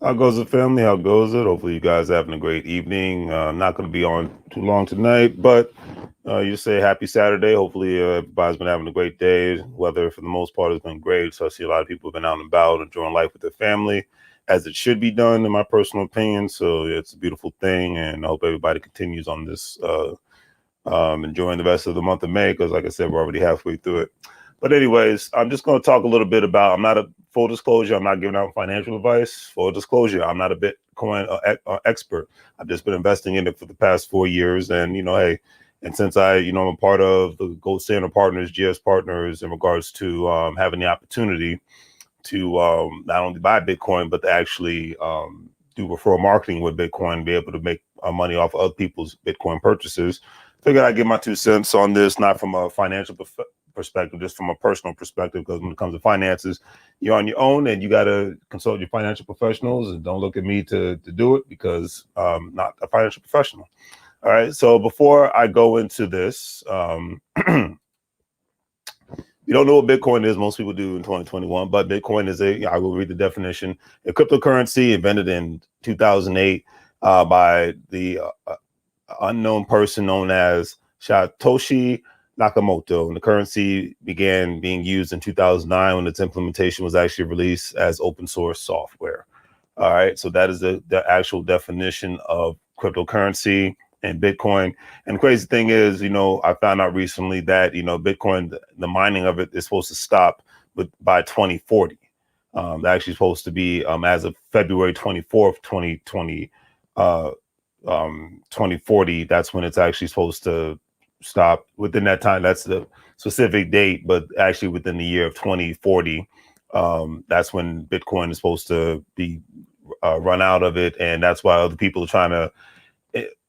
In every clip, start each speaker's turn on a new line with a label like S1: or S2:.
S1: How goes the family? How goes it? Hopefully, you guys are having a great evening. I'm not going to be on too long tonight, but you say happy Saturday. Hopefully, everybody's been having a great day. Weather, for the most part, has been great. So I see a lot of people have been out and about, enjoying life with their family, as it should be done, in my personal opinion. So it's a beautiful thing, and I hope everybody continues on this, enjoying the rest of the month of May, because, like I said, we're already halfway through it. But anyways, I'm just going to talk a little bit about. I'm not a full disclosure. I'm not giving out financial advice. Full disclosure. I'm not a Bitcoin expert. I've just been investing in it for the past 4 years, and hey, and since I'm a part of the Gold Standard Partners, GS Partners, in regards to having the opportunity to not only buy Bitcoin but to actually do referral marketing with Bitcoin, be able to make money off of other people's Bitcoin purchases. Figured I'd give my 2 cents on this, not from a financial perspective, just from a personal perspective, because when it comes to finances, you're on your own and you got to consult your financial professionals, and don't look at me to do it, because I'm not a financial professional. All right. So before I go into this, you don't know what Bitcoin is. Most people do in 2021, but Bitcoin is I will read the definition, a cryptocurrency invented in 2008 by the unknown person known as Satoshi Nakamoto. And the currency began being used in 2009 when its implementation was actually released as open source software. All right. So that is the actual definition of cryptocurrency and Bitcoin. And the crazy thing is, I found out recently that, Bitcoin, the mining of it is supposed to stop by 2040. Actually supposed to be as of February 24th, 2020, 2040. That's when it's actually supposed to stop. Within that time, that's the specific date, but actually within the year of 2040, that's when Bitcoin is supposed to be run out of it. And that's why other people are trying to,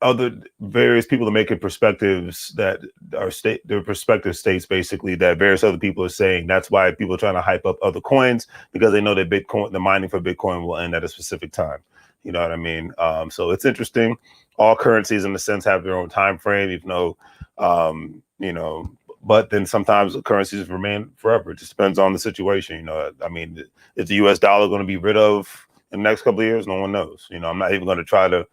S1: other various people are making perspectives that are their perspective states basically that various other people are saying that's why people are trying to hype up other coins, because they know that Bitcoin, the mining for Bitcoin, will end at a specific time. You know what I mean? So it's interesting. All currencies, in a sense, have their own time frame, even though, but then sometimes currencies remain forever. It just depends on the situation. I mean, is the U.S. dollar going to be rid of in the next couple of years? No one knows. I'm not even going to try to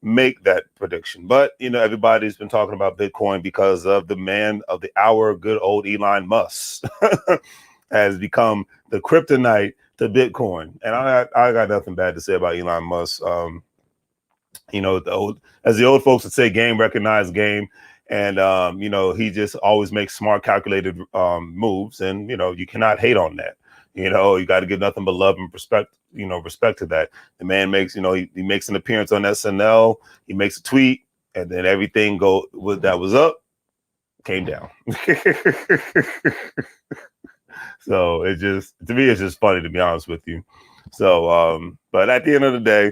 S1: make that prediction. But everybody's been talking about Bitcoin because of the man of the hour, good old Elon Musk, has become the kryptonite to Bitcoin. And I got nothing bad to say about Elon Musk. As the old folks would say, game recognized game. And he just always makes smart, calculated moves, and you cannot hate on that. You got to give nothing but love and respect to that. The man makes, he makes an appearance on SNL. He makes a tweet, and then everything that was up came down. So it just, to me, it's just funny, to be honest with you. So, but at the end of the day,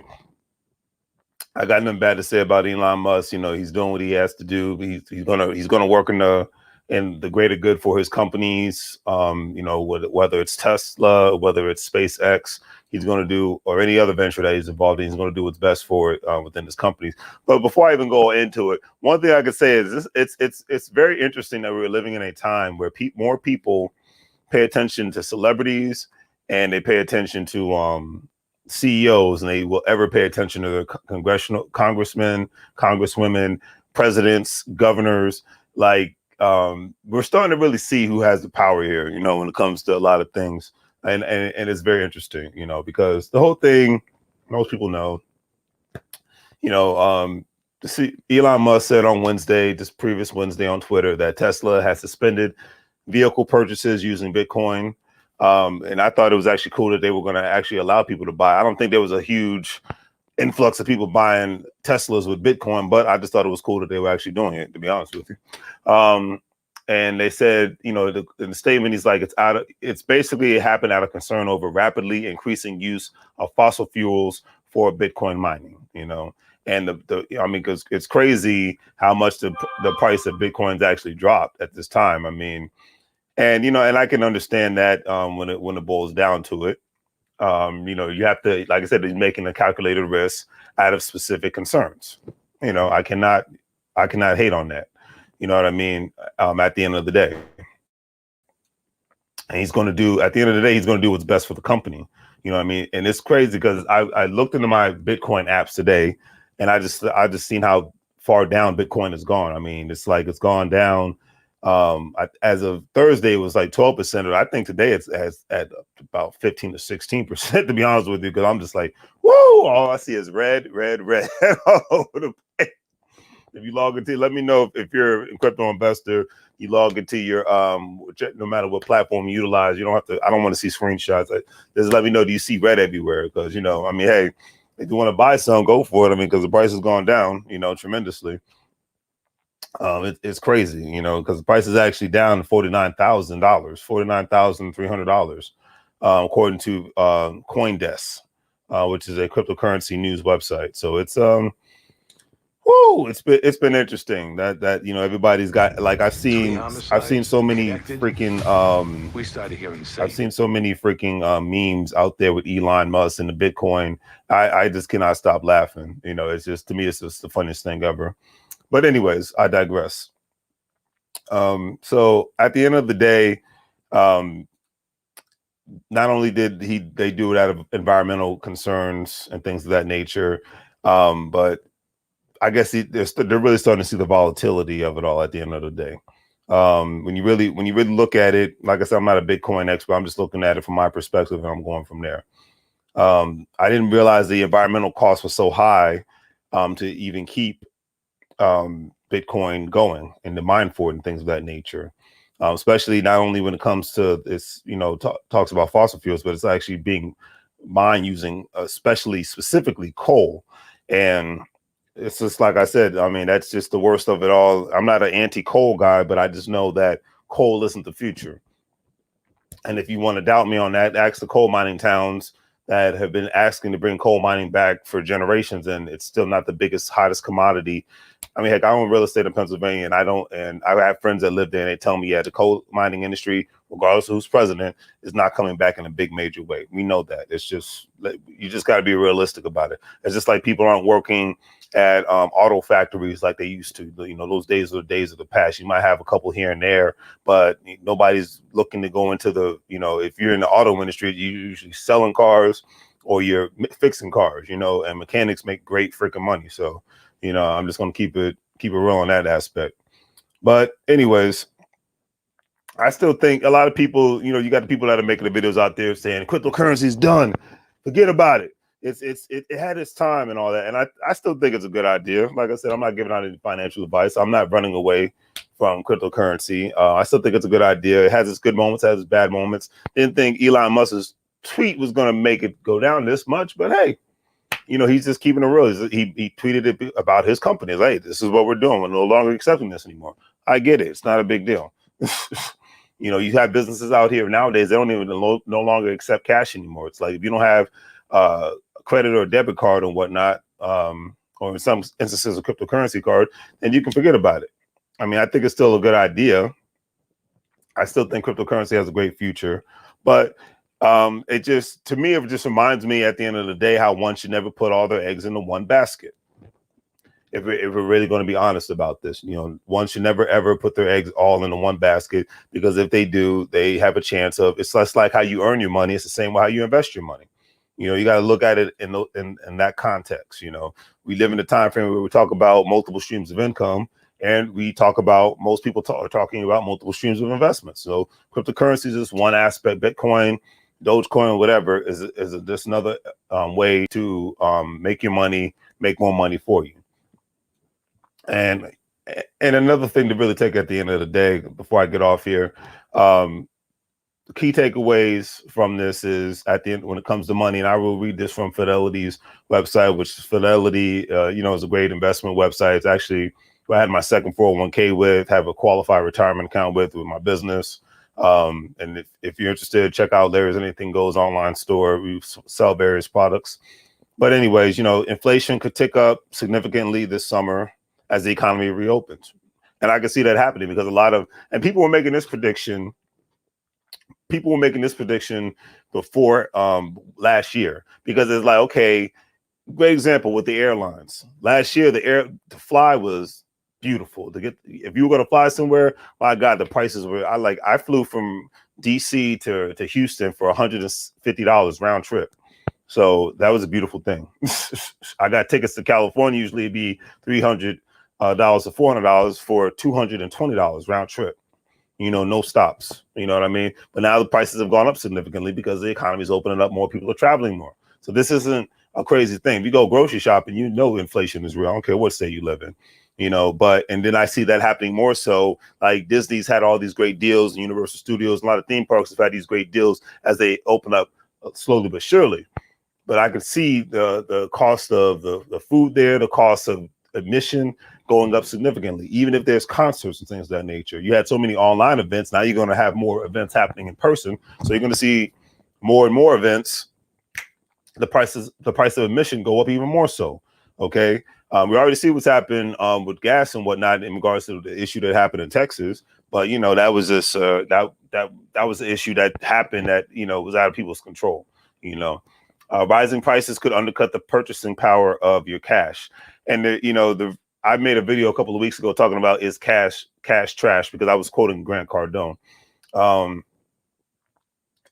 S1: I got nothing bad to say about Elon Musk. He's doing what he has to do. He's gonna work in the greater good for his companies. Whether it's Tesla, whether it's SpaceX, he's going to do, or any other venture that he's involved in, he's going to do what's best for it within his companies. But before I even go into it, one thing I could say is it's very interesting that we're living in a time where more people pay attention to celebrities, and they pay attention to CEOs, and they will ever pay attention to the congressional congressmen, congresswomen, presidents, governors. Like, we're starting to really see who has the power here, when it comes to a lot of things. And it's very interesting, because the whole thing, most people know, you know, um, Elon Musk said on Wednesday, this previous Wednesday on Twitter, that Tesla has suspended vehicle purchases using Bitcoin. And I thought it was actually cool that they were going to actually allow people to buy. I don't think there was a huge influx of people buying Teslas with Bitcoin, but I just thought it was cool that they were actually doing it, to be honest with you. And they said, in the statement, he's like, it's basically, it happened out of concern over rapidly increasing use of fossil fuels for Bitcoin mining, and I mean, because it's crazy how much the price of Bitcoin's actually dropped at this time. I mean, and I can understand that when it boils down to it. You have to, like I said, he's making a calculated risk out of specific concerns. I cannot hate on that. You know what I mean? At the end of the day. and he's going to do, at the end of the day, he's going to do what's best for the company. You know what I mean? And it's crazy because I looked into my Bitcoin apps today, and I just seen how far down Bitcoin has gone. I mean, it's like it's gone down. As of Thursday, it was like 12%. I think today it's at about 15 to 16%, to be honest with you, because I'm just like, whoa, all I see is red, red, red all over the place. If you log into, let me know if you're a crypto investor, you log into your no matter what platform you utilize, you don't have to, I don't want to see screenshots. Just let me know, do you see red everywhere? Because, you know, I mean, hey, if you want to buy some, go for it. I mean, because the price has gone down, you know, tremendously. It's crazy, you know, because the price is actually down to $49,000, $49,300, according to CoinDesk, which is a cryptocurrency news website. So it's whoo, it's been interesting that you know, everybody's got, like, I've seen so many freaking
S2: We started hearing
S1: I've seen so many freaking memes out there with Elon Musk and the Bitcoin. I just cannot stop laughing. You know, it's just, to me, it's just the funniest thing ever. But anyways, I digress. So at the end of the day, not only did they do it out of environmental concerns and things of that nature, but I guess they're really starting to see the volatility of it all at the end of the day. When you really look at it, like I said, I'm not a Bitcoin expert. I'm just looking at it from my perspective, and I'm going from there. I didn't realize the environmental cost was so high to even keep Bitcoin going and to mine for it and things of that nature. Especially not only when it comes to this, you know, talks about fossil fuels, but it's actually being mined using specifically coal. And it's just like I said, I mean, that's just the worst of it all. I'm not an anti-coal guy, but I just know that coal isn't the future. And if you want to doubt me on that, ask the coal mining towns that have been asking to bring coal mining back for generations, and it's still not the biggest, hottest commodity. I mean, heck, I own real estate in Pennsylvania, and I have friends that live there, and they tell me, yeah, the coal mining industry, regardless of who's president, is not coming back in a big major way. We know that. It's just, you just got to be realistic about it. It's just like people aren't working at auto factories like they used to. You know, those days are the days of the past. You might have a couple here and there, but nobody's looking to go into the, you know, if you're in the auto industry, you're usually selling cars or you're fixing cars, you know, and mechanics make great freaking money. So, you know, I'm just going to keep it real on that aspect. But anyways, I still think a lot of people, you know, you got the people that are making the videos out there saying cryptocurrency is done, forget about it. It had its time and all that. And I still think it's a good idea. Like I said, I'm not giving out any financial advice. I'm not running away from cryptocurrency. I still think it's a good idea. It has its good moments, has its bad moments. Didn't think Elon Musk's tweet was going to make it go down this much, but hey, you know, he's just keeping it real. He tweeted it about his company. Like, hey, this is what we're doing. We're no longer accepting this anymore. I get it. It's not a big deal. You know, you have businesses out here nowadays, they don't even no longer accept cash anymore. It's like, if you don't have a credit or a debit card or whatnot, or in some instances a cryptocurrency card, then you can forget about it. I mean, I think it's still a good idea. I still think cryptocurrency has a great future, but it just, to me, it just reminds me at the end of the day how one should never put all their eggs into one basket. If we're really going to be honest about this, you know, one should never ever put their eggs all into one basket, because if they do, they have a chance of, it's less like how you earn your money. It's the same way how you invest your money. You know, you got to look at it in that context. You know, we live in a time frame where we talk about multiple streams of income, and we talk about, most people are talking about multiple streams of investment. So cryptocurrency is just one aspect. Bitcoin, Dogecoin, whatever, is just another way to make your money, make more money for you. And another thing to really take at the end of the day, before I get off here, the key takeaways from this is, at the end, when it comes to money, and I will read this from Fidelity's website, which is Fidelity, you know, is a great investment website. It's actually who I had my second 401k with, have a qualified retirement account with my business. And if you're interested, check out LarrysAnythingGoes online store. We sell various products. But anyways, you know, inflation could tick up significantly this summer as the economy reopens. And I can see that happening, because people were making this prediction. People were making this prediction before last year, because it's like, okay, great example with the airlines. Last year, the fly was beautiful. If you were going to fly somewhere, my God, the prices were, I flew from DC to Houston for $150 round trip. So that was a beautiful thing. I got tickets to California. Usually it'd be $300 or $400 for $220 round trip. No stops. You know what I mean? But now the prices have gone up significantly because the economy is opening up. More people are traveling more. So this isn't a crazy thing. If you go grocery shopping, inflation is real. I don't care what state you live in. And then I see that happening more so. Like Disney's had all these great deals, and Universal Studios, a lot of theme parks have had these great deals as they open up slowly but surely. But I could see the cost of the food there, the cost of admission going up significantly, even if there's concerts and things of that nature. You had so many online events. Now you're going to have more events happening in person. So you're going to see more and more events. The price of admission go up even more so. Okay. We already see what's happened with gas and whatnot in regards to the issue that happened in Texas. But, that was just that was the issue that happened that, was out of people's control. Rising prices could undercut the purchasing power of your cash. And, I made a video a couple of weeks ago talking about is cash trash, because I was quoting Grant Cardone.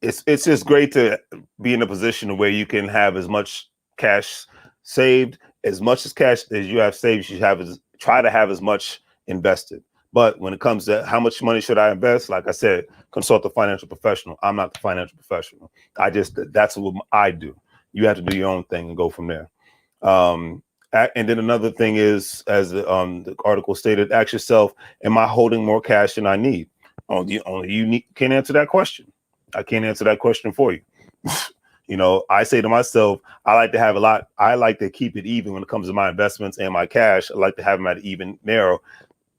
S1: It's just great to be in a position where you can have as much cash saved, as much as cash as you have saved. You should try to have as much invested. But when it comes to how much money should I invest, like I said, consult a financial professional. I'm not the financial professional. That's what I do. You have to do your own thing and go from there. And then another thing is, as the article stated, ask yourself, am I holding more cash than I need? Only you can't answer that question. I can't answer that question for you. I say to myself, I like to have a lot. I like to keep it even when it comes to my investments and my cash. I like to have them at an even narrow.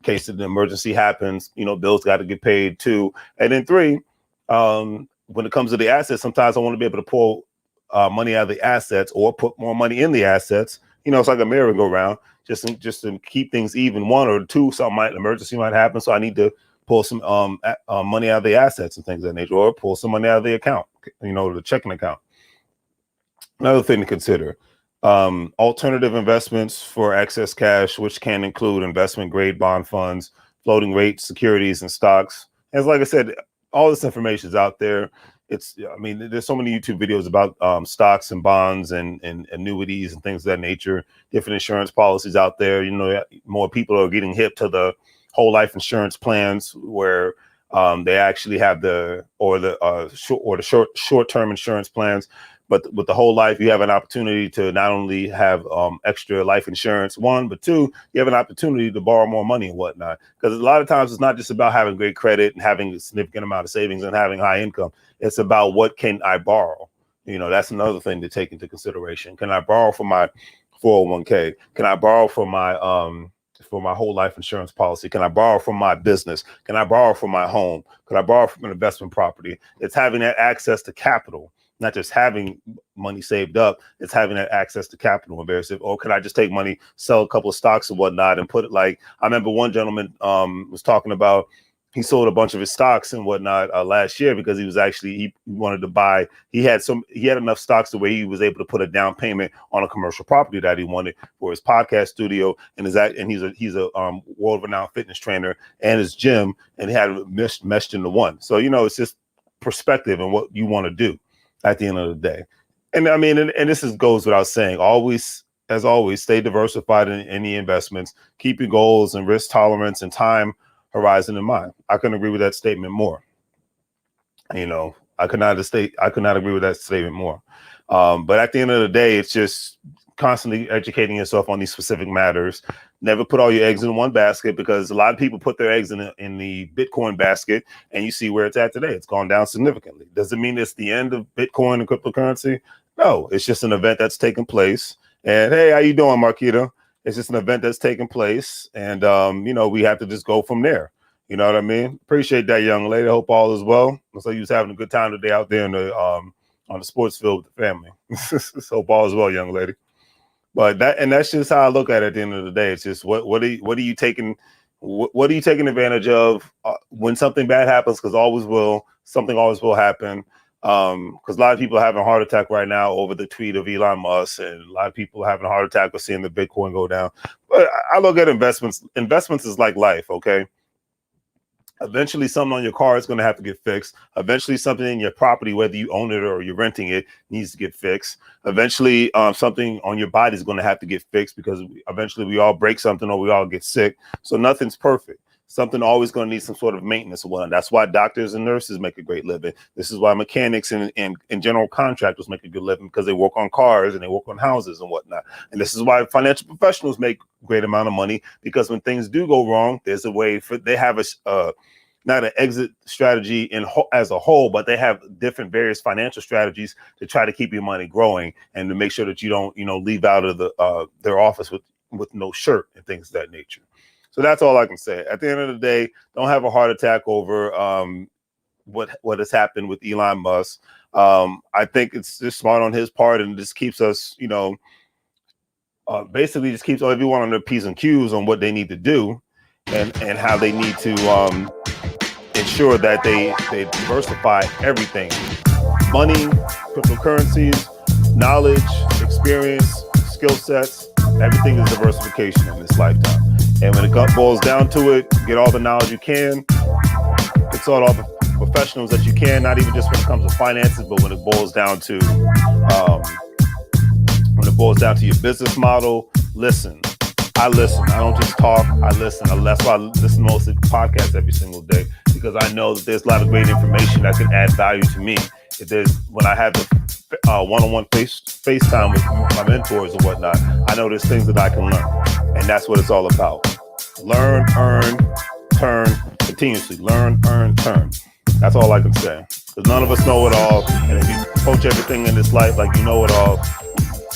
S1: In case an emergency happens, bills got to get paid too. And then 3, when it comes to the assets, sometimes I want to be able to pull money out of the assets or put more money in the assets. It's like a merry-go-round, just to keep things even. 1 or 2, emergency might happen, so I need to pull some money out of the assets and things of that nature, or pull some money out of the account, the checking account. Another thing to consider: alternative investments for excess cash, which can include investment-grade bond funds, floating rate securities, and stocks. As like I said, all this information is out there. There's so many YouTube videos about stocks and bonds and annuities and things of that nature, different insurance policies out there. More people are getting hip to the whole life insurance plans where they actually have the short-term insurance plans. But with the whole life, you have an opportunity to not only have extra life insurance, 1, but 2, you have an opportunity to borrow more money and whatnot. Because a lot of times it's not just about having great credit and having a significant amount of savings and having high income. It's about what can I borrow? That's another thing to take into consideration. Can I borrow for my 401k? Can I borrow for my whole life insurance policy? Can I borrow from my business? Can I borrow from my home? Can I borrow from an investment property? It's having that access to capital. Not just having money saved up, it's having that access to capital. Or can I just take money, sell a couple of stocks and whatnot, and put it like, I remember one gentleman was talking about, he sold a bunch of his stocks and whatnot last year because he wanted to buy, he had enough stocks to where he was able to put a down payment on a commercial property that he wanted for his podcast studio. And he's a world-renowned fitness trainer and his gym, and he had it meshed into one. So, it's just perspective and what you want to do at the end of the day. And and this goes without saying, as always, stay diversified in any investments, keep your goals and risk tolerance and time horizon in mind. I couldn't agree with that statement more. I could not agree with that statement more. But at the end of the day, it's just constantly educating yourself on these specific matters. Never put all your eggs in one basket, because a lot of people put their eggs in the Bitcoin basket, and you see where it's at today. It's gone down significantly. Does it mean it's the end of Bitcoin and cryptocurrency? No, it's just an event that's taken place. And hey, how you doing, Marquita? It's just an event that's taking place, and we have to just go from there. You know what I mean? Appreciate that, young lady. Hope all is well. Looks like you was having a good time today out there on the sports field with the family. Hope all is well, young lady. But that's just how I look at it at the end of the day. It's just what are you taking advantage of when something bad happens? Because something always will happen. Because a lot of people are having a heart attack right now over the tweet of Elon Musk, and a lot of people are having a heart attack with seeing the Bitcoin go down. But I look at investments. Investments is like life, okay? Eventually, something on your car is going to have to get fixed. Eventually, something in your property, whether you own it or you're renting it, needs to get fixed. Eventually, something on your body is going to have to get fixed, because eventually we all break something or we all get sick. So nothing's perfect. Something always going to need some sort of maintenance or whatnot. That's why doctors and nurses make a great living. This is why mechanics and general contractors make a good living, because they work on cars and they work on houses and whatnot. And this is why financial professionals make a great amount of money, because when things do go wrong, there's a way for, they have a not an exit strategy as a whole, but they have different various financial strategies to try to keep your money growing and to make sure that you don't, leave out of their office with no shirt and things of that nature. So that's all I can say. At the end of the day, don't have a heart attack over what has happened with Elon Musk. I think it's just smart on his part, and just keeps us, basically just keeps everyone on their P's and Q's on what they need to do and how they need to ensure that they diversify everything: money, cryptocurrencies, knowledge, experience, skill sets. Everything is diversification in this lifetime. And when it boils down to it, get all the knowledge you can, consult all the professionals that you can, not even just when it comes to finances, but when it boils down to your business model. Listen. I listen. I don't just talk. I listen. That's why I listen mostly to podcasts every single day, because I know that there's a lot of great information that can add value to me. When I have the one-on-one FaceTime with my mentors and whatnot, I know there's things that I can learn, and that's what it's all about. Learn, earn, turn, continuously. Learn, earn, turn. That's all I can say, because none of us know it all, and if you approach everything in this life like you know it all,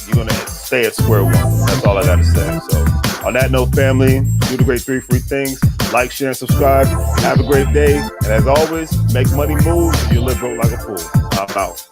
S1: you're going to stay at square one. That's all I got to say. So on that note, family, do the great 3 free things: like, share, and subscribe. Have a great day. And as always, make money move, and you live broke like a fool. I'm out.